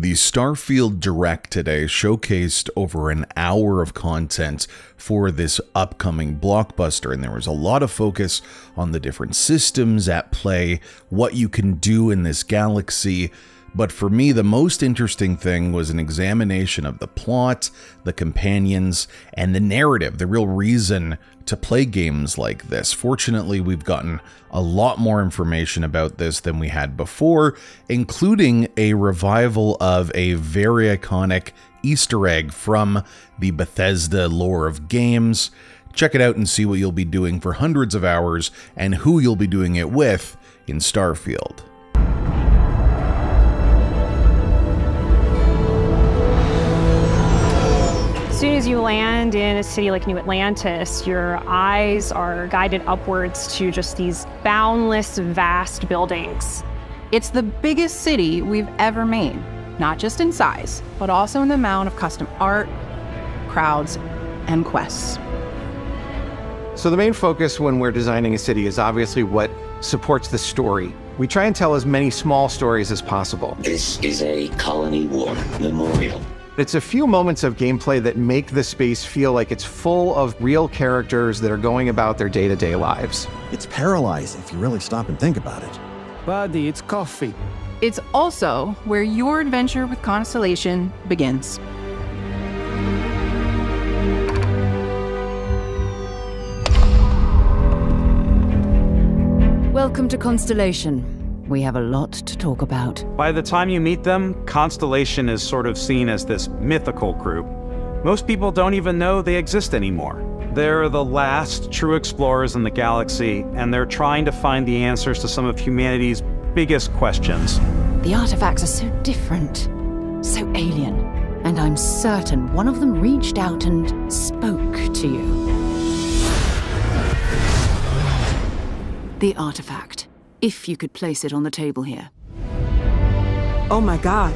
The Starfield Direct today showcased over an hour of content for this upcoming blockbuster, and there was a lot of focus on the different systems at play, what you can do in this galaxy. But for me, the most interesting thing was an examination of the plot, the companions, and the narrative, the real reason to play games like this. Fortunately, we've gotten a lot more information about this than we had before, including a revival of a very iconic Easter egg from the Bethesda lore of games. Check it out and see what you'll be doing for hundreds of hours and who you'll be doing it with in Starfield. As soon as you land in a city like New Atlantis, your eyes are guided upwards to just these boundless, vast buildings. It's the biggest city we've ever made, not just in size, but also in the amount of custom art, crowds, and quests. So the main focus when we're designing a city is obviously what supports the story. We try and tell as many small stories as possible. This is a colony war memorial. It's a few moments of gameplay that make the space feel like it's full of real characters that are going about their day-to-day lives. It's paralyzing if you really stop and think about it. Buddy, it's coffee. It's also where your adventure with Constellation begins. Welcome to Constellation. We have a lot to talk about. By the time you meet them, Constellation is sort of seen as this mythical group. Most people don't even know they exist anymore. They're the last true explorers in the galaxy, and they're trying to find the answers to some of humanity's biggest questions. The artifacts are so different, so alien, and I'm certain one of them reached out and spoke to you. The artifact. If you could place it on the table here. Oh my god,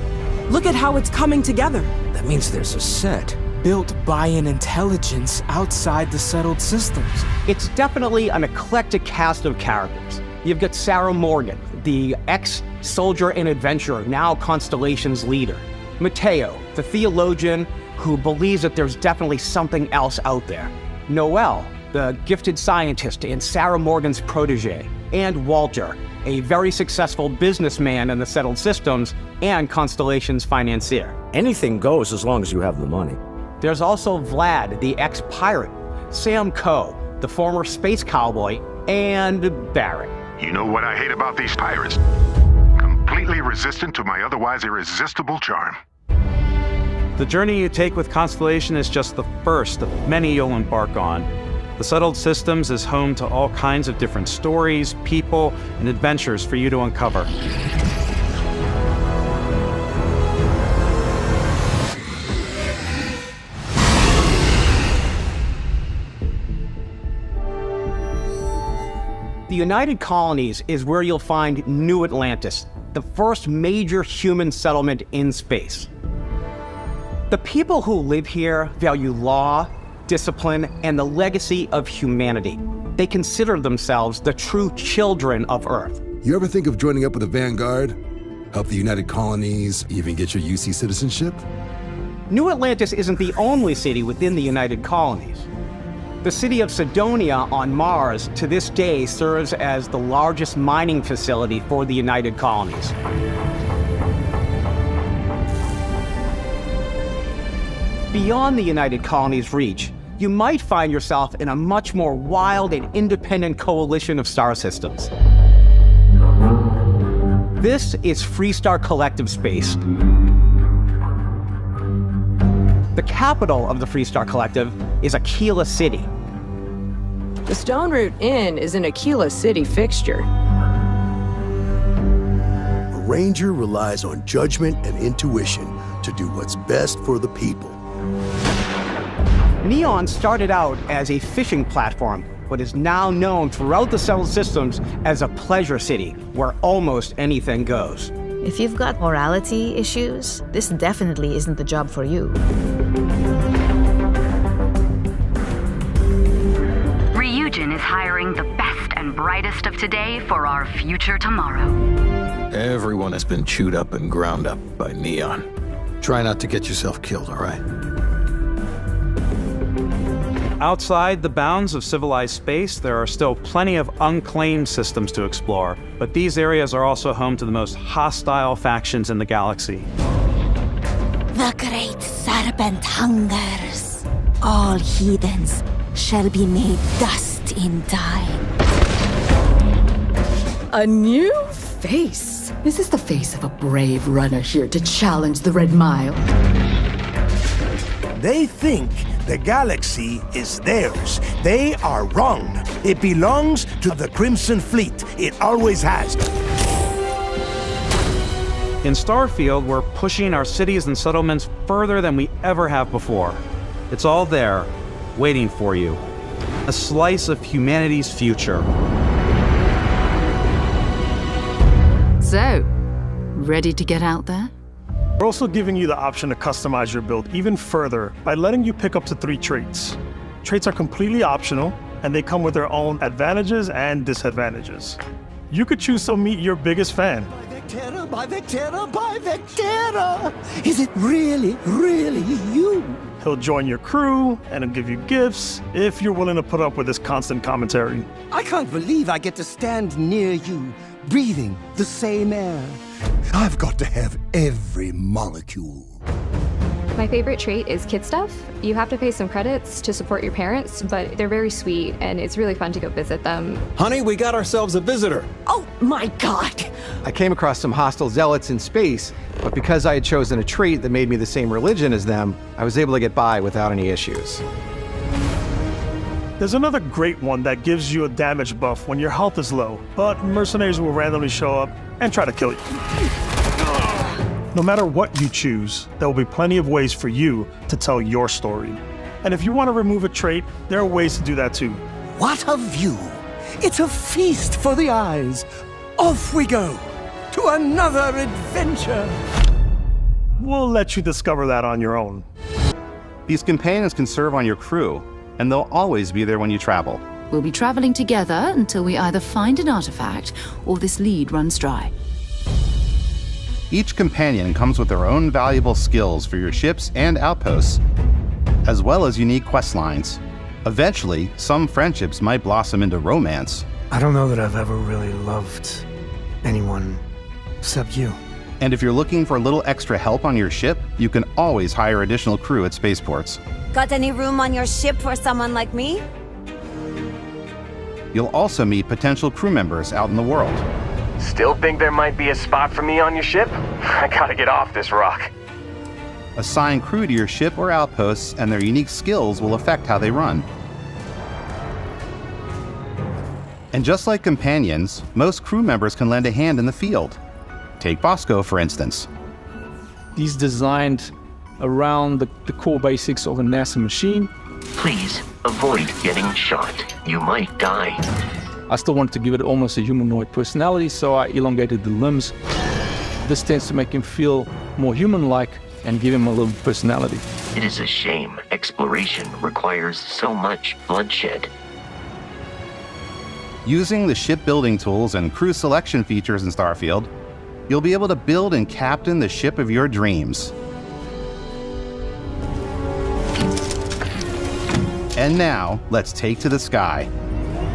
look at how it's coming together. That means there's a set built by an intelligence outside the settled systems. It's definitely an eclectic cast of characters. You've got Sarah Morgan, the ex-soldier and adventurer, now Constellation's leader. Mateo, the theologian who believes that there's definitely something else out there. Noel, the gifted scientist and Sarah Morgan's protege. And Walter, a very successful businessman in the settled systems and Constellation's financier. Anything goes as long as you have the money. There's also Vlad, the ex-pirate, Sam Coe, the former space cowboy, and Barrett. You know what I hate about these pirates? Completely resistant to my otherwise irresistible charm. The journey you take with Constellation is just the first of many you'll embark on. The Settled Systems is home to all kinds of different stories, people, and adventures for you to uncover. The United Colonies is where you'll find New Atlantis, the first major human settlement in space. The people who live here value law, discipline, and the legacy of humanity. They consider themselves the true children of Earth. You ever think of joining up with the Vanguard? Help the United Colonies, even get your UC citizenship? New Atlantis isn't the only city within the United Colonies. The city of Sidonia on Mars to this day serves as the largest mining facility for the United Colonies. Beyond the United Colonies' reach, you might find yourself in a much more wild and independent coalition of star systems. This is Freestar Collective Space. The capital of the Freestar Collective is Aquila City. The Stone Root Inn is an Aquila City fixture. A ranger relies on judgment and intuition to do what's best for the people. Neon started out as a fishing platform, but is now known throughout the settled systems as a pleasure city where almost anything goes. If you've got morality issues, this definitely isn't the job for you. Ryujin is hiring the best and brightest of today for our future tomorrow. Everyone has been chewed up and ground up by neon. Try not to get yourself killed, all right? Outside the bounds of civilized space, there are still plenty of unclaimed systems to explore, but these areas are also home to the most hostile factions in the galaxy. The great serpent hungers. All heathens shall be made dust in time. A new face. Is this the face of a brave runner here to challenge the Red Mile? They think the galaxy is theirs. They are wrong. It belongs to the Crimson Fleet. It always has. In Starfield, we're pushing our cities and settlements further than we ever have before. It's all there, waiting for you. A slice of humanity's future. So, ready to get out there? We're also giving you the option to customize your build even further by letting you pick up to 3 traits. Traits are completely optional, and they come with their own advantages and disadvantages. You could choose to meet your biggest fan. By Vectera! Is it really, really you? He'll join your crew, and he'll give you gifts if you're willing to put up with his constant commentary. I can't believe I get to stand near you, breathing the same air. I've got to have every molecule. My favorite trait is kid stuff. You have to pay some credits to support your parents, but they're very sweet, and it's really fun to go visit them. Honey, we got ourselves a visitor. Oh my God! I came across some hostile zealots in space, but because I had chosen a trait that made me the same religion as them, I was able to get by without any issues. There's another great one that gives you a damage buff when your health is low, but mercenaries will randomly show up and try to kill you. No matter what you choose, there will be plenty of ways for you to tell your story. And if you want to remove a trait, there are ways to do that too. What a view! It's a feast for the eyes. Off we go to another adventure. We'll let you discover that on your own. These companions can serve on your crew, and they'll always be there when you travel. We'll be traveling together until we either find an artifact or this lead runs dry. Each companion comes with their own valuable skills for your ships and outposts, as well as unique quest lines. Eventually, some friendships might blossom into romance. I don't know that I've ever really loved anyone except you. And if you're looking for a little extra help on your ship, you can always hire additional crew at spaceports. Got any room on your ship for someone like me? You'll also meet potential crew members out in the world. Still think there might be a spot for me on your ship? I gotta get off this rock. Assign crew to your ship or outposts, and their unique skills will affect how they run. And just like companions, most crew members can lend a hand in the field. Take Bosco, for instance. He's designed around the core basics of a NASA machine. Please avoid getting shot. You might die. I still wanted to give it almost a humanoid personality, so I elongated the limbs. This tends to make him feel more human-like and give him a little personality. It is a shame exploration requires so much bloodshed. Using the shipbuilding tools and crew selection features in Starfield, you'll be able to build and captain the ship of your dreams. And now, let's take to the sky.